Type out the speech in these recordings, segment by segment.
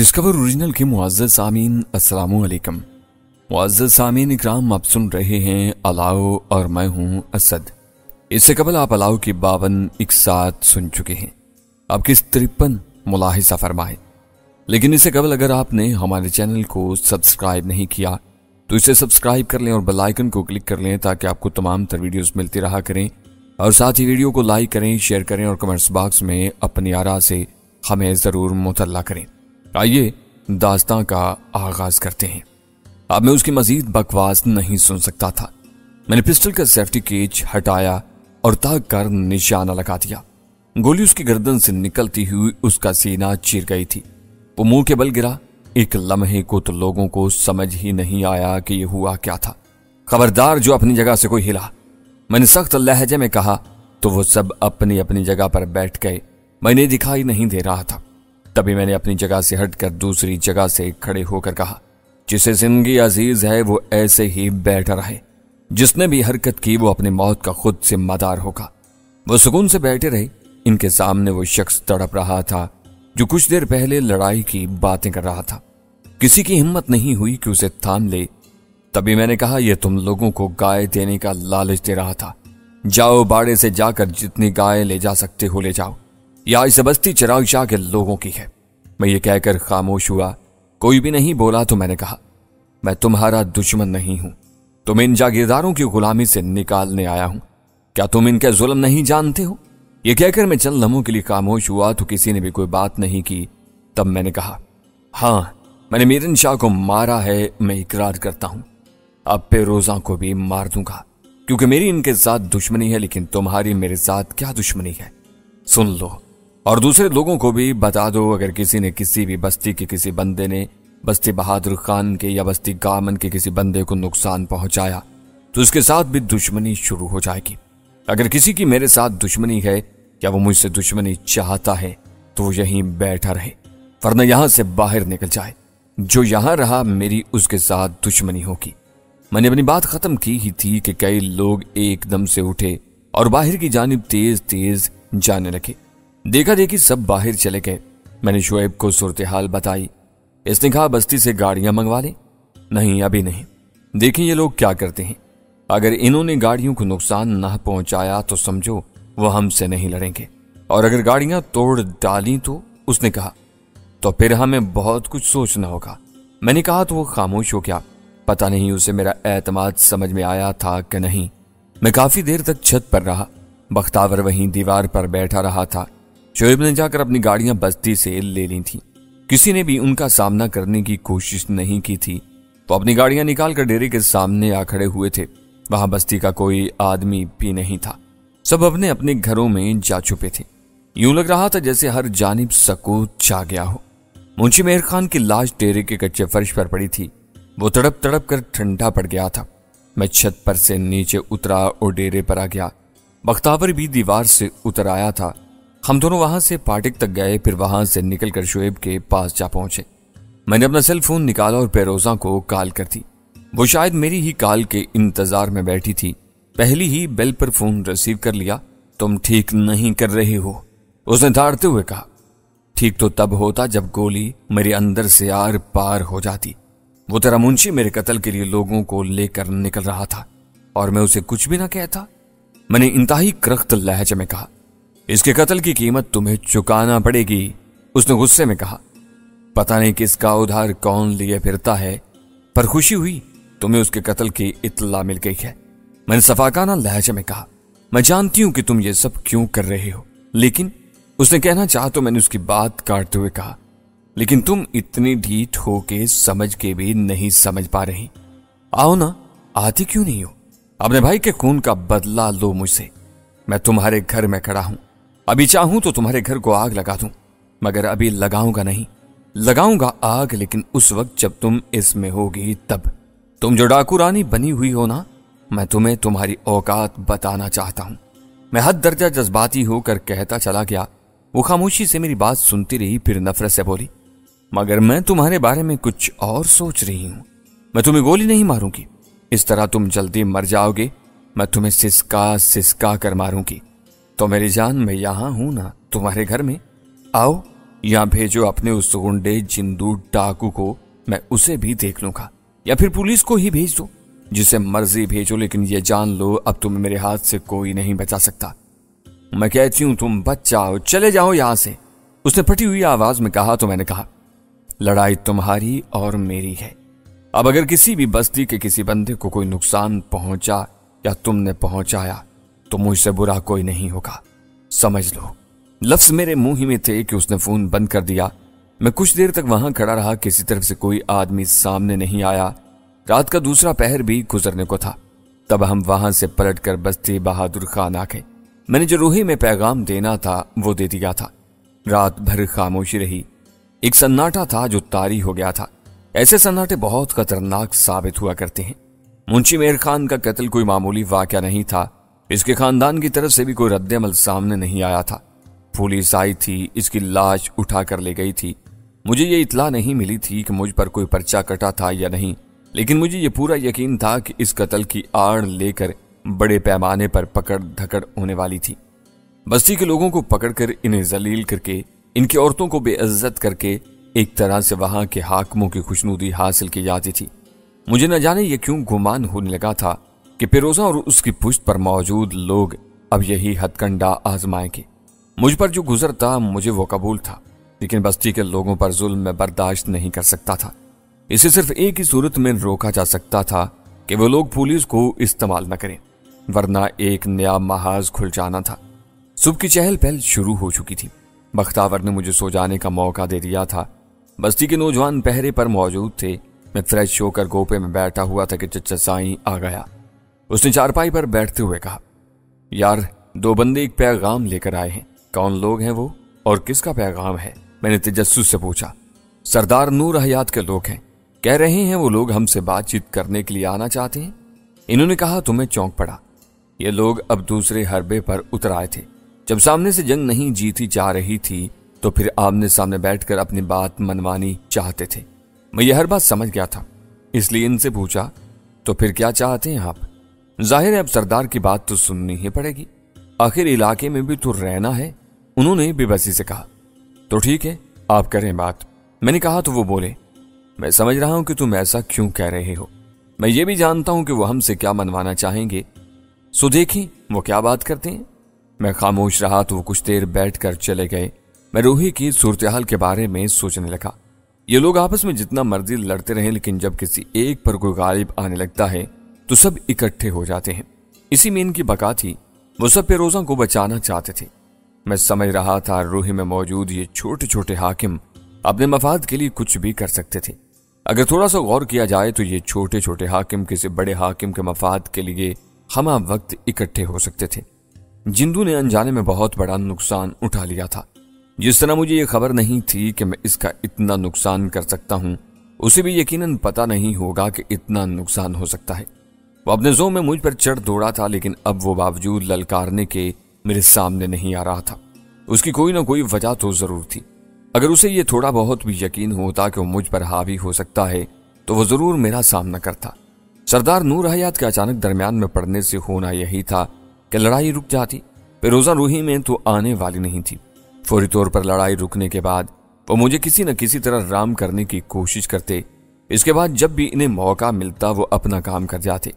Discover original के मुअज़्ज़ज़ सामीन अस्सलामु अलैकुम। मुअज़्ज़ज़ सामीन इकराम, आप सुन रहे हैं अलाओ और मैं हूं असद। इससे कबल आप अलाओ की 52 इकसात सुन चुके हैं। अब किस 53 मुलाहिजा फरमाए। लेकिन इससे कबल अगर आपने हमारे चैनल को सब्सक्राइब नहीं किया तो इसे सब्सक्राइब कर लें और बेल आइकन को क्लिक कर लें ताकि आपको तमाम तर वीडियोस मिलती रहा करें। और साथ ही वीडियो को लाइक करें, शेयर करें और कमेंट्स बॉक्स में अपनी आरा से हमें जरूर मुतल्ला करें। आइए दास्तां का आगाज करते हैं। अब मैं उसकी मजीद बकवास नहीं सुन सकता था। मैंने पिस्टल का सेफ्टी केज हटाया और ताक कर निशाना लगा दिया। गोली उसकी गर्दन से निकलती हुई उसका सीना चीर गई थी। वो मुंह के बल गिरा। एक लम्हे को तो लोगों को समझ ही नहीं आया कि यह हुआ क्या था। खबरदार जो अपनी जगह से कोई हिला, मैंने सख्त लहजे में कहा तो वो सब अपनी अपनी जगह पर बैठ गए। मैंने दिखाई नहीं दे रहा था। तभी मैंने अपनी जगह से हटकर दूसरी जगह से खड़े होकर कहा, जिसे जिंदगी अजीज है वो ऐसे ही बैठा रहे। जिसने भी हरकत की वो अपनी मौत का खुद जिम्मेदार होगा। वो सुकून से बैठे रहे। इनके सामने वो शख्स तड़प रहा था जो कुछ देर पहले लड़ाई की बातें कर रहा था। किसी की हिम्मत नहीं हुई कि उसे थाम ले। तभी मैंने कहा, यह तुम लोगों को गाय देने का लालच दे रहा था। जाओ, बाड़े से जाकर जितनी गाय ले जा सकते हो ले जाओ। या इस बस्ती चिराग शाह के लोगों की है। मैं ये कहकर खामोश हुआ। कोई भी नहीं बोला तो मैंने कहा, मैं तुम्हारा दुश्मन नहीं हूं। तुम इन जागीरदारों की गुलामी से निकालने आया हूं। क्या तुम इनके जुल्म नहीं जानते हो? ये कहकर मैं चंद लम्हों के लिए खामोश हुआ तो किसी ने भी कोई बात नहीं की। तब मैंने कहा, हाँ, मैंने मीरन शाह को मारा है। मैं इकरार करता हूं। अब पेरोजा को भी मार दूंगा क्योंकि मेरी इनके साथ दुश्मनी है। लेकिन तुम्हारी मेरे साथ क्या दुश्मनी है सुन लो, और दूसरे लोगों को भी बता दो। अगर किसी ने किसी भी बस्ती के किसी बंदे ने बस्ती बहादुर खान के या बस्ती गामन के किसी बंदे को नुकसान पहुंचाया तो उसके साथ भी दुश्मनी शुरू हो जाएगी। अगर किसी की मेरे साथ दुश्मनी है या वो मुझसे दुश्मनी चाहता है तो वो यहीं बैठा रहे, वरना यहां से बाहर निकल जाए। जो यहां रहा मेरी उसके साथ दुश्मनी होगी। मैंने अपनी बात खत्म की ही थी कि कई लोग एकदम से उठे और बाहर की जानिब तेज तेज जाने लगे। देखा देखी सब बाहर चले गए। मैंने शुएब को सूरत हाल बताई। इसने कहा, बस्ती से गाड़ियां मंगवा ले। नहीं, अभी नहीं। देखें ये लोग क्या करते हैं। अगर इन्होंने गाड़ियों को नुकसान न पहुंचाया तो समझो वो हमसे नहीं लड़ेंगे, और अगर गाड़ियां तोड़ डाली तो उसने कहा, तो फिर हमें बहुत कुछ सोचना होगा। मैंने कहा तो वो खामोश हो गया। पता नहीं उसे मेरा एतमाद समझ में आया था कि नहीं। मैं काफी देर तक छत पर रहा। बख्तावर वहीं दीवार पर बैठा रहा था। शोएब ने जाकर अपनी गाड़ियां बस्ती से ले ली थी। किसी ने भी उनका सामना करने की कोशिश नहीं की थी। तो अपनी गाड़ियां निकालकर डेरे के सामने आ खड़े हुए थे। वहां बस्ती का कोई आदमी भी नहीं था। सब अपने अपने घरों में जा छुपे थे। यूं लग रहा था जैसे हर जानिब सकूत छा गया हो। मुंशी मेहर खान की लाश डेरे के कच्चे फर्श पर पड़ी थी। वो तड़प तड़प कर ठंडा पड़ गया था। मैं छत पर से नीचे उतरा और डेरे पर आ गया। बख्तावर भी दीवार से उतर आया था। हम दोनों वहां से फाटक तक गए, फिर वहां से निकलकर शुएब के पास जा पहुंचे। मैंने अपना सेल फोन निकाला और पेरोजा को कॉल कर दी। वो शायद मेरी ही कॉल के इंतजार में बैठी थी। पहली ही बेल पर फोन रिसीव कर लिया। तुम ठीक नहीं कर रही हो, उसने धाड़ते हुए कहा। ठीक तो तब होता जब गोली मेरे अंदर से आर पार हो जाती। वो तेरा मुंशी मेरे कत्ल के लिए लोगों को लेकर निकल रहा था और मैं उसे कुछ भी ना कहता। मैंने इंतहाई करख्त लहजे में कहा, इसके कत्ल की कीमत तुम्हें चुकाना पड़ेगी। उसने गुस्से में कहा, पता नहीं किसका उधार कौन लिए फिरता है, पर खुशी हुई तुम्हें उसके कत्ल की इत्तला मिल गई है। मैंने सफाकाना लहजे में कहा, मैं जानती हूं कि तुम ये सब क्यों कर रहे हो, लेकिन उसने कहना चाहा तो मैंने उसकी बात काटते हुए कहा, लेकिन तुम इतनी ढीठ हो के समझ के भी नहीं समझ पा रही। आओ ना, आती क्यों नहीं हो? अपने भाई के खून का बदला लो मुझसे। मैं तुम्हारे घर में खड़ा हूं। अभी चाहूं तो तुम्हारे घर को आग लगा दूं, मगर अभी लगाऊंगा नहीं। लगाऊंगा आग लेकिन उस वक्त जब तुम इसमें होगी तब। तुम जो डाकू रानी बनी हुई हो ना, मैं तुम्हें तुम्हारी औकात बताना चाहता हूं। मैं हद दर्जा जज्बाती होकर कहता चला गया। वो खामोशी से मेरी बात सुनती रही, फिर नफरत से बोली, मगर मैं तुम्हारे बारे में कुछ और सोच रही हूं। मैं तुम्हें गोली नहीं मारूंगी, इस तरह तुम जल्दी मर जाओगे। मैं तुम्हें सिसका सिसका कर मारूंगी। तो मेरी जान, मैं यहां हूं ना तुम्हारे घर में। आओ, यहाँ भेजो अपने उस गुंडे जिंदू डाकू को, मैं उसे भी देख लूंगा, या फिर पुलिस को ही भेज दो, जिसे मर्जी भेजो, लेकिन ये जान लो अब तुम्हें मेरे हाथ से कोई नहीं बचा सकता। मैं कहती हूं तुम बच जाओ, चले जाओ यहां से, उसने फटी हुई आवाज में कहा। तो मैंने कहा, लड़ाई तुम्हारी और मेरी है। अब अगर किसी भी बस्ती के किसी बंदे को कोई नुकसान पहुंचा या तुमने पहुंचाया तो मुझसे बुरा कोई नहीं होगा, समझ लो। लफ्ज मेरे मुंह ही में थे कि उसने फोन बंद कर दिया। मैं कुछ देर तक वहां खड़ा रहा, किसी तरफ से कोई आदमी सामने नहीं आया। रात का दूसरा पहर भी गुजरने को था। तब हम वहां से पलटकर बस्ती बहादुर खान आ गए। मैंने जो रूही में पैगाम देना था वो दे दिया था। रात भर खामोशी रही। एक सन्नाटा था जो तारी हो गया था। ऐसे सन्नाटे बहुत खतरनाक साबित हुआ करते हैं। मुंशी मेहर खान का कत्ल कोई मामूली वाकया नहीं था। इसके खानदान की तरफ से भी कोई रद्द-ए-अमल सामने नहीं आया था। पुलिस आई थी, इसकी लाश उठा कर ले गई थी। मुझे ये इत्ला नहीं मिली थी कि मुझ पर कोई पर्चा कटा था या नहीं, लेकिन मुझे ये पूरा यकीन था कि इस कत्ल की आड़ लेकर बड़े पैमाने पर पकड़ धकड़ होने वाली थी। बस्ती के लोगों को पकड़कर इन्हें जलील करके, इनकी औरतों को बेइज्जत करके एक तरह से वहां के हाकिमों की खुशनुदी हासिल की जाती थी। मुझे न जाने ये क्यों गुमान होने लगा था कि फिरोजा और उसकी पुश्त पर मौजूद लोग अब यही हथकंडा आजमाएंगे। मुझ पर जो गुजरता मुझे वो कबूल था, लेकिन बस्ती के लोगों पर जुल्म में बर्दाश्त नहीं कर सकता था। इसे सिर्फ एक ही सूरत में रोका जा सकता था कि वो लोग पुलिस को इस्तेमाल न करें, वरना एक नया महाज खुल जाना था। सुबह की चहल पहल शुरू हो चुकी थी। बख्तावर ने मुझे सो जाने का मौका दे दिया था। बस्ती के नौजवान पहरे पर मौजूद थे। मैं फ्रेश होकर गोपे में बैठा हुआ था कि चचा साईं आ गया। उसने चारपाई पर बैठते हुए कहा, यार 2 बंदे एक पैगाम लेकर आए हैं। कौन लोग हैं वो और किसका पैगाम है? मैंने तजस्सुस से पूछा। सरदार नूर हयात के लोग हैं। कह रहे हैं वो लोग हमसे बातचीत करने के लिए आना चाहते हैं। इन्होंने कहा तुम्हें चौंक पड़ा। ये लोग अब दूसरे हरबे पर उतर आए थे। जब सामने से जंग नहीं जीती जा रही थी तो फिर आमने सामने बैठकर अपनी बात मनवानी चाहते थे। मैं यह हर बात समझ गया था, इसलिए इनसे पूछा, तो फिर क्या चाहते हैं आप? जाहिर है अब सरदार की बात तो सुननी ही पड़ेगी, आखिर इलाके में भी तो रहना है। उन्होंने बेबसी से कहा। तो ठीक है, आप करें बात। मैंने कहा तो वो बोले, मैं समझ रहा हूं कि तुम ऐसा क्यों कह रहे हो। मैं ये भी जानता हूं कि वो हमसे क्या मनवाना चाहेंगे, सो देखें वो क्या बात करते हैं। मैं खामोश रहा तो वो कुछ देर बैठकर चले गए। मैं रूही की सूरत-ए-हाल के बारे में सोचने लगा। ये लोग आपस में जितना मर्जी लड़ते रहे, लेकिन जब किसी एक पर कोई गालिब आने लगता है तो सब इकट्ठे हो जाते हैं। इसी में इनकी बका थी। वो सब फिरोजा को बचाना चाहते थे। मैं समझ रहा था रूही में मौजूद ये छोटे छोटे हाकिम अपने मफाद के लिए कुछ भी कर सकते थे। अगर थोड़ा सा गौर किया जाए तो ये छोटे छोटे हाकिम किसी बड़े हाकिम के मफाद के लिए हमा वक्त इकट्ठे हो सकते थे। जिंदू ने अनजाने में बहुत बड़ा नुकसान उठा लिया था। जिस तरह मुझे ये खबर नहीं थी कि मैं इसका इतना नुकसान कर सकता हूं, उसे भी यकीनन पता नहीं होगा कि इतना नुकसान हो सकता है। वो अपने जोर में मुझ पर चढ़ दौड़ा था, लेकिन अब वो बावजूद ललकारने के मेरे सामने नहीं आ रहा था। उसकी कोई ना कोई वजह तो जरूर थी। अगर उसे ये थोड़ा बहुत भी यकीन होता कि वो मुझ पर हावी हो सकता है तो वो जरूर मेरा सामना करता। सरदार नूर हयात के अचानक दरमियान में पड़ने से होना यही था कि लड़ाई रुक जाती। फिरोजा रूही में तो आने वाली नहीं थी। फौरी तौर पर लड़ाई रुकने के बाद वो मुझे किसी न किसी तरह राम करने की कोशिश करते। इसके बाद जब भी इन्हें मौका मिलता वो अपना काम कर जाते।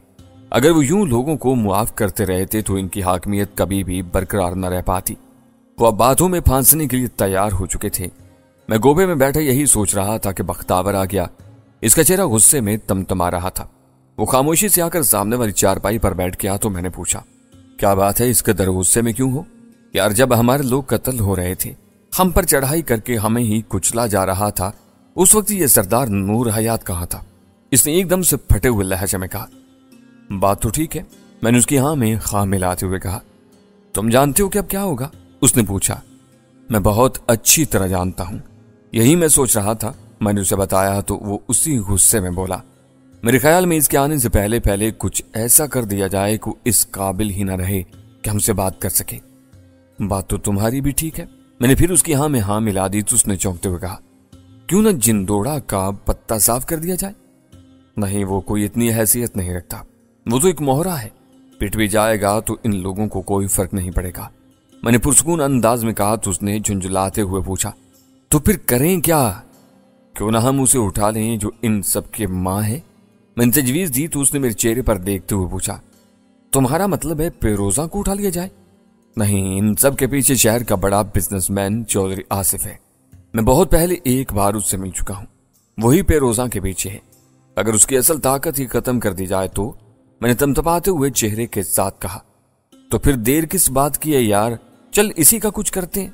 अगर वो यूं लोगों को मुआफ करते रहते तो इनकी हाकमियत कभी भी बरकरार न रह पाती। वो अब बातों में फांसने के लिए तैयार हो चुके थे। मैं गोबे में बैठा यही सोच रहा था कि बख्तावर आ गया। इसका चेहरा गुस्से में तमतमा रहा था। वो खामोशी से आकर सामने वाली चारपाई पर बैठ गया तो मैंने पूछा, क्या बात है, इस कदर गुस्से में क्यों हो? यार जब हमारे लोग कत्ल हो रहे थे, हम पर चढ़ाई करके हमें ही कुचला जा रहा था, उस वक्त ये सरदार नूर हयात कहाँ था? इसने एकदम से फटे हुए लहजे में कहा। बात तो ठीक है, मैंने उसकी हाँ में खां मिलाते हुए कहा। तुम जानते हो कि अब क्या होगा? उसने पूछा। मैं बहुत अच्छी तरह जानता हूं, यही मैं सोच रहा था। मैंने उसे बताया तो वो उसी गुस्से में बोला, मेरे ख्याल में इसके आने से पहले पहले कुछ ऐसा कर दिया जाए कि इस काबिल ही न रहे कि हमसे बात कर सके। बात तो तुम्हारी भी ठीक है। मैंने फिर उसकी हाँ में हाँ मिला दी तो उसने चौंकते हुए कहा, क्यों न जिंदोड़ा का पत्ता साफ कर दिया जाए? नहीं, वो कोई इतनी हैसियत नहीं रखता। वो तो एक मोहरा है, पिट भी जाएगा तो इन लोगों को कोई फर्क नहीं पड़ेगा। मैंने पुरसकून अंदाज में कहा तो उसने झुंझुलाते हुए पूछा, तो फिर करें क्या? क्यों ना हम उसे उठा लें जो इन सब के माँ है। मैंने तजवीज दी तो उसने मेरे चेहरे पर देखते हुए पूछा, तुम्हारा मतलब है पेरोजा को उठा लिया जाए? नहीं, इन सब के पीछे शहर का बड़ा बिजनेसमैन चौधरी आसिफ है। मैं बहुत पहले एक बार उससे मिल चुका हूं। वही पेरोजा के पीछे है। अगर उसकी असल ताकत ही खत्म कर दी जाए तो, मैंने तमतमाते हुए चेहरे के साथ कहा। तो फिर देर किस बात की है यार, चल इसी का कुछ करते हैं।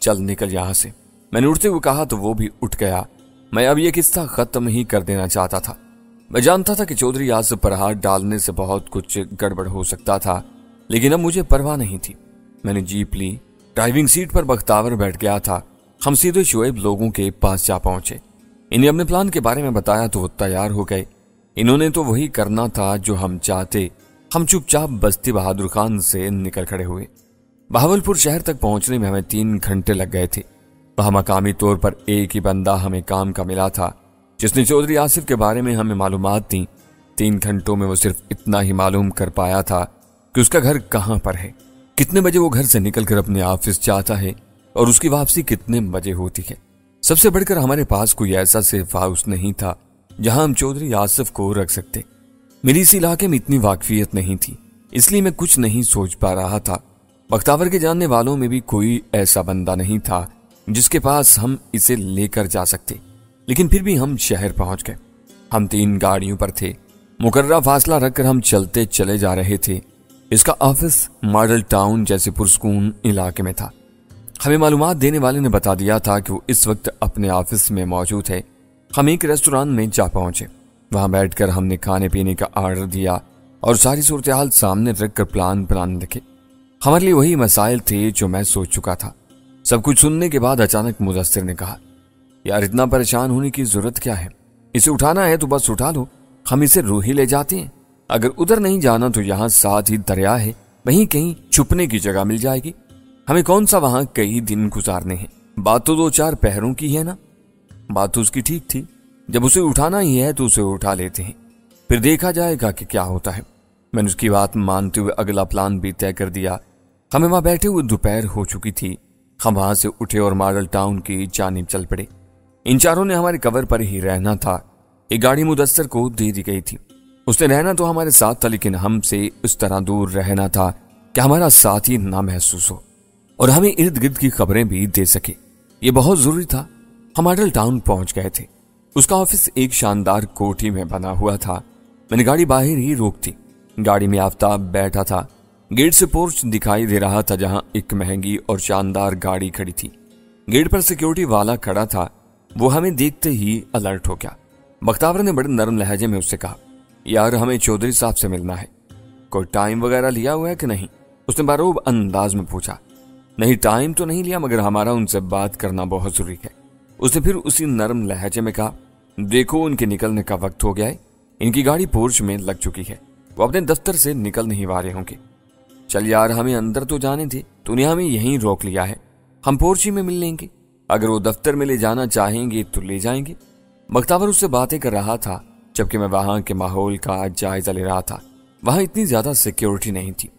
चल निकल यहां से, मैंने उठते हुए कहा तो वो भी उठ गया। मैं अब यह किस्सा खत्म ही कर देना चाहता था। मैं जानता था कि चौधरी आसिफ पर हाथ डालने से बहुत कुछ गड़बड़ हो सकता था, लेकिन अब मुझे परवाह नहीं थी। मैंने जीप ली, ड्राइविंग सीट पर बख्तावर बैठ गया था। हम सीधे शुएब लोगों के पास जा पहुंचे। इन्हें अपने प्लान के बारे में बताया तो वो तैयार हो गए। इन्होंने तो वही करना था जो हम चाहते। हम चुपचाप बस्ती बहादुर खान से निकल खड़े हुए। बहावलपुर शहर तक पहुंचने में हमें 3 घंटे लग गए थे। वहां मकामी तौर पर एक ही बंदा हमें काम का मिला था, जिसने चौधरी आसिफ के बारे में हमें मालूमात दी। 3 घंटों में वो सिर्फ इतना ही मालूम कर पाया था कि उसका घर कहां पर है, कितने बजे वो घर से निकलकर अपने ऑफिस जाता है और उसकी वापसी कितने बजे होती है। सबसे बढ़कर हमारे पास कोई ऐसा सेफ हाउस नहीं था जहां हम चौधरी आसिफ को रख सकते। मेरी इस इलाके में इतनी वाकफियत नहीं थी, इसलिए मैं कुछ नहीं सोच पा रहा था। बख्तावर के जानने वालों में भी कोई ऐसा बंदा नहीं था जिसके पास हम इसे लेकर जा सकते। लेकिन फिर भी हम शहर पहुंच गए। हम 3 गाड़ियों पर थे। मुकर्रर फासला रखकर हम चलते चले जा रहे थे। इसका ऑफिस मॉडल टाउन जैसे पुरस्कून इलाके में था। हमें मालूमात देने वाले ने बता दिया था कि वो इस वक्त अपने ऑफिस में मौजूद है। हम एक रेस्टोरेंट में जा पहुंचे। वहां बैठकर हमने खाने पीने का ऑर्डर दिया और सारी सूरत हाल सामने रखकर प्लान बनाने लगे। हमारे लिए वही मसाइल थे जो मैं सोच चुका था। सब कुछ सुनने के बाद अचानक मुदस्सिर ने कहा, यार इतना परेशान होने की जरूरत क्या है? इसे उठाना है तो बस उठा लो, हम इसे रूही ले जाते हैं। अगर उधर नहीं जाना तो यहाँ साथ ही दरिया है, वहीं कहीं छुपने की जगह मिल जाएगी। हमें कौन सा वहां कई दिन गुजारने हैं। बात तो 2-4 पहरों की है ना। बात तो उसकी ठीक थी। जब उसे उठाना ही है तो उसे उठा लेते हैं, फिर देखा जाएगा कि क्या होता है। मैंने उसकी बात मानते हुए अगला प्लान भी तय कर दिया। हमें वहां बैठे हुए दोपहर हो चुकी थी। हम वहां से उठे और मॉडल टाउन की जानिब चल पड़े। इन चारों ने हमारे कवर पर ही रहना था। एक गाड़ी मुदस्सिर को दे दी गई थी। उसने रहना तो हमारे साथ था, लेकिन हमसे उस तरह दूर रहना था कि हमारा साथ ही ना महसूस हो और हमें इर्द गिर्द की खबरें भी दे सके। ये बहुत जरूरी था। हम मॉडल टाउन पहुंच गए थे। उसका ऑफिस एक शानदार कोठी में बना हुआ था। मैंने गाड़ी बाहर ही रोक दी। गाड़ी में आफताब बैठा था। गेट से पोर्च दिखाई दे रहा था जहां एक महंगी और शानदार गाड़ी खड़ी थी। गेट पर सिक्योरिटी वाला खड़ा था। वो हमें देखते ही अलर्ट हो गया। बख्तावर ने बड़े नरम लहजे में उससे कहा, यार हमें चौधरी साहब से मिलना है। कोई टाइम वगैरह लिया हुआ है कि नहीं? उसने बारूब अंदाज में पूछा। नहीं, टाइम तो नहीं लिया, मगर हमारा उनसे बात करना बहुत जरूरी है। उसने फिर उसी नरम लहजे में कहा, देखो उनके निकलने का वक्त हो गया है। इनकी गाड़ी पोर्च में लग चुकी है। वो अपने दफ्तर से निकल नहीं पा रहे होंगे। चल यार, हमें अंदर तो जाने थे, तूने हमें यहीं रोक लिया है। हम पोर्च ही में मिल लेंगे। अगर वो दफ्तर में ले जाना चाहेंगे तो ले जाएंगे। बख्तावर उससे बातें कर रहा था जबकि मैं वहां के माहौल का जायजा ले रहा था। वहां इतनी ज्यादा सिक्योरिटी नहीं थी।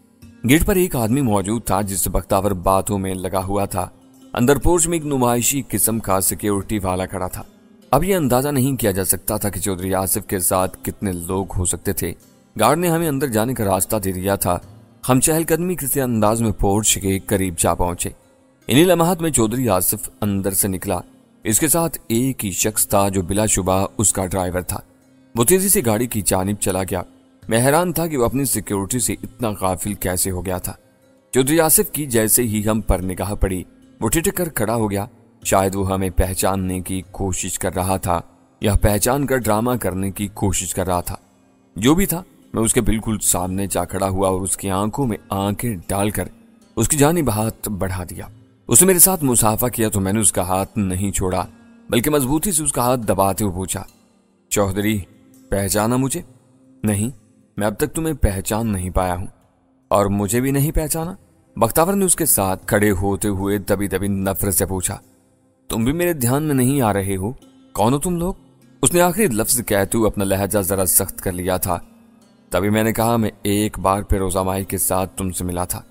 गेट पर एक आदमी मौजूद था जिससे बख्तावर बातों में लगा हुआ था। अंदर पोर्च में एक नुमाइशी किस्म का सिक्योरिटी वाला खड़ा था। अब यह अंदाजा नहीं किया जा सकता था कि चौधरी आसिफ के साथ कितने लोग हो सकते थे। गार्ड ने हमें अंदर जाने का रास्ता दे दिया था। हम चहलकदमी किसी अंदाज में पोर्च के करीब जा पहुंचे। इन्हीं लम्हात में चौधरी आसिफ अंदर से निकला। इसके साथ एक ही शख्स था जो बिलाशुबा उसका ड्राइवर था। वो तेजी से गाड़ी की जानिब चला गया। मैं हैरान था कि वो अपनी सिक्योरिटी से इतना गाफिल कैसे हो गया था। चौधरी आसिफ की जैसे ही हम पर निगाह पड़ी, वो ठिठक कर खड़ा हो गया। शायद वो हमें पहचानने की कोशिश कर रहा था या पहचान कर ड्रामा करने की कोशिश कर रहा था। जो भी था, मैं उसके बिल्कुल सामने जा खड़ा हुआ और उसकी आंखों में आंखें डालकर उसकी जानिब हाथ बढ़ा दिया। उसने मेरे साथ मुसाफा किया तो मैंने उसका हाथ नहीं छोड़ा, बल्कि मजबूती से उसका हाथ दबाते हुए पूछा, चौधरी पहचाना मुझे? नहीं, मैं अब तक तुम्हें पहचान नहीं पाया हूं। और मुझे भी नहीं पहचाना? बख्तावर ने उसके साथ खड़े होते हुए दबी दबी नफरत से पूछा। तुम भी मेरे ध्यान में नहीं आ रहे हो? कौन हो तुम लोग? उसने आखिरी लफ्ज कहते हुए अपना लहजा जरा सख्त कर लिया था। तभी मैंने कहा, मैं एक बार पेरोजा माई के साथ तुमसे मिला था।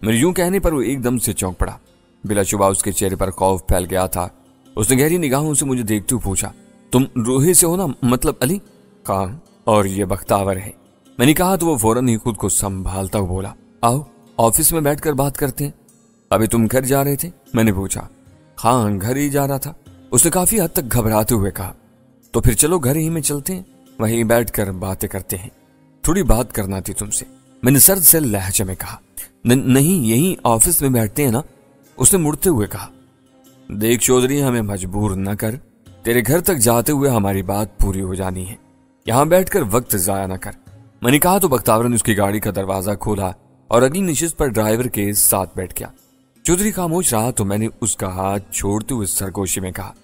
मेरे यूं कहने पर वो एकदम से चौंक पड़ा। बिलाशुबा उसके चेहरे पर खौफ फैल गया था। उसने गहरी निगाहों से मुझे देखते हुए पूछा, तुम रूही से हो ना, मतलब अली? हाँ, और ये बख्तावर है। मैंने कहा तो वो फौरन ही खुद को संभालता हुआ बोला, आओ ऑफिस में बैठकर बात करते हैं। अभी तुम घर जा रहे थे? मैंने पूछा। हाँ, घर ही जा रहा था, उसने काफी हद तक घबराते हुए कहा। तो फिर चलो घर ही में चलते हैं, वहीं बैठकर बातें करते हैं, थोड़ी बात करना थी तुमसे, मैंने सर्द से लहजे में कहा। नहीं, यहीं ऑफिस में बैठते हैं ना, उसने मुड़ते हुए कहा। देख चौधरी, हमें मजबूर न कर, तेरे घर तक जाते हुए हमारी बात पूरी हो जानी है, यहां बैठकर वक्त जाया न कर। मैंने कहा तो बख्तावर ने उसकी गाड़ी का दरवाजा खोला और अगली नशिस्त पर ड्राइवर के साथ बैठ गया। चौधरी खामोश रहा तो मैंने उसका हाथ छोड़ते हुए सरगोशी में कहा,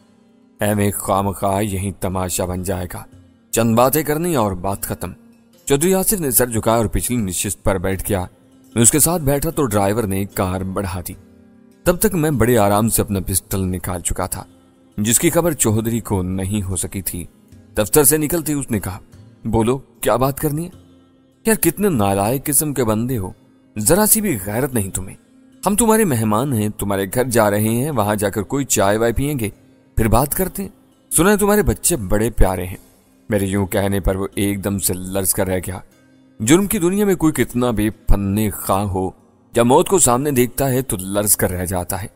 ऐ खामखा यही तमाशा बन जाएगा, चंद बातें करनी और बात खत्म। चौधरी आसिफ ने सर झुकाया और पिछली नशिस्त पर बैठ गया। मैं उसके साथ बैठा तो ड्राइवर ने कार बढ़ा दी। तब तक मैं बड़े आराम से अपना पिस्टल निकाल चुका था, जिसकी खबर चौधरी को नहीं हो सकी थी। दफ्तर से निकलते ही उसने कहा, बोलो क्या बात करनी है? यार कितने नालायक किस्म के बंदे हो, जरा सी भी गैरत नहीं तुम्हें। हम तुम्हारे मेहमान हैं, तुम्हारे घर जा रहे हैं, वहां जाकर कोई चाय वाय पियेंगे, फिर बात करते हैं। सुना है तुम्हारे बच्चे बड़े प्यारे हैं। मेरे यूं कहने पर वो एकदम से लर्ज कर रह गया। जुर्म की दुनिया में कोई कितना भी फन्ने खा हो, जब मौत को सामने देखता है तो लर्ज कर रह जाता है।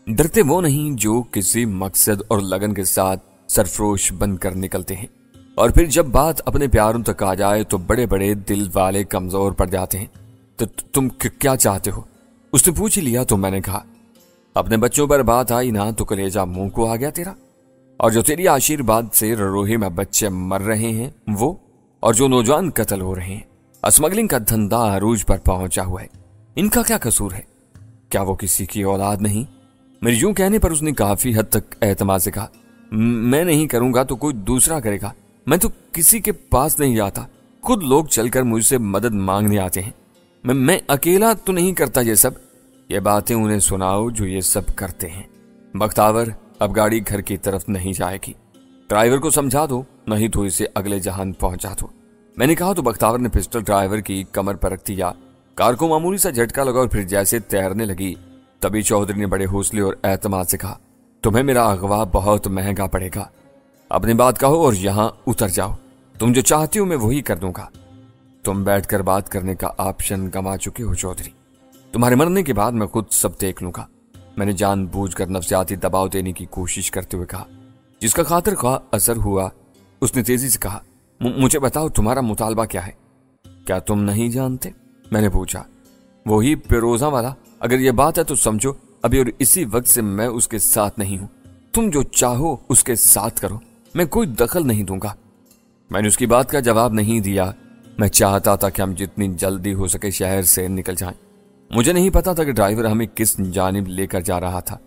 डरते वो नहीं जो किसी मकसद और लगन के साथ सरफरोश बनकर निकलते हैं, और फिर जब बात अपने प्यारों तक आ जाए तो बड़े बड़े दिल वाले कमजोर पड़ जाते हैं। तो तुम क्या चाहते हो? उसने पूछ ही लिया तो मैंने कहा, अपने बच्चों पर बात आई ना तो कलेजा मुंह को आ गया तेरा। और जो तेरी आशीर्वाद से ररोही में बच्चे मर रहे हैं वो, और जो नौजवान कत्ल हो रहे हैं, स्मगलिंग का धंधा अरूज पर पहुंचा हुआ है, इनका क्या कसूर है? क्या वो किसी की औलाद नहीं? मेरे यूं कहने पर उसने काफी हद तक एतमाद से कहा, मैं नहीं करूंगा तो कोई दूसरा करेगा। मैं तो किसी के पास नहीं जाता, खुद लोग चलकर मुझसे मदद मांगने आते हैं। मैं अकेला तो नहीं करता ये सब। ये बातें उन्हें सुनाओ जो ये सब करते हैं। बख्तावर, अब गाड़ी घर की तरफ नहीं जाएगी, ड्राइवर को समझा दो, नहीं तो इसे अगले जहान पहुंचा दो। मैंने कहा तो बख्तावर ने पिस्टल ड्राइवर की कमर पर रख दिया। कार को मामूली सा झटका लगा और फिर जैसे तैरने लगी, तभी चौधरी ने बड़े हौसले और एतमाद से कहा, तुम्हें मेरा अगवा बहुत महंगा पड़ेगा। अपनी बात कहो और यहां उतर जाओ, तुम जो चाहती हो मैं वही कर दूंगा। तुम बैठकर बात करने का ऑप्शन गंवा चुके हो चौधरी, तुम्हारे मरने के बाद मैं खुद सब देख लूंगा। मैंने जानबूझकर नफ्सियाती दबाव देने की कोशिश करते हुए कहा, जिसका खातिर खा असर हुआ। उसने तेजी से कहा, मुझे बताओ तुम्हारा मुतालबा क्या है? क्या तुम नहीं जानते? मैंने पूछा। वही फिरोजा वाला, अगर यह बात है तो समझो अभी और इसी वक्त से मैं उसके साथ नहीं हूं। तुम जो चाहो उसके साथ करो, मैं कोई दखल नहीं दूंगा। मैंने उसकी बात का जवाब नहीं दिया। मैं चाहता था कि हम जितनी जल्दी हो सके शहर से निकल जाएं। मुझे नहीं पता था कि ड्राइवर हमें किस जानिब लेकर जा रहा था।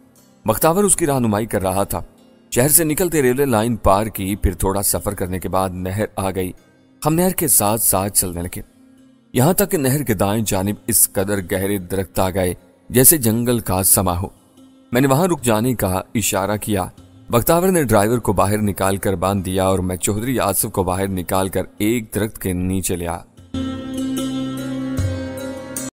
बख्तावर उसकी रहनुमाई कर रहा था। शहर से निकलते रेलवे लाइन पार की, फिर थोड़ा सफर करने के बाद नहर आ गई। हम नहर के साथ साथ चलने लगे, यहां तक कि नहर के दाएं जानिब इस कदर गहरे दरख्त आ गए जैसे जंगल का समा हो। मैंने वहां रुक जाने का इशारा किया। बख्तावर ने ड्राइवर को बाहर निकाल कर बांध दिया और मैं चौधरी आसिफ को बाहर निकाल कर एक दरख्त के नीचे ले आया।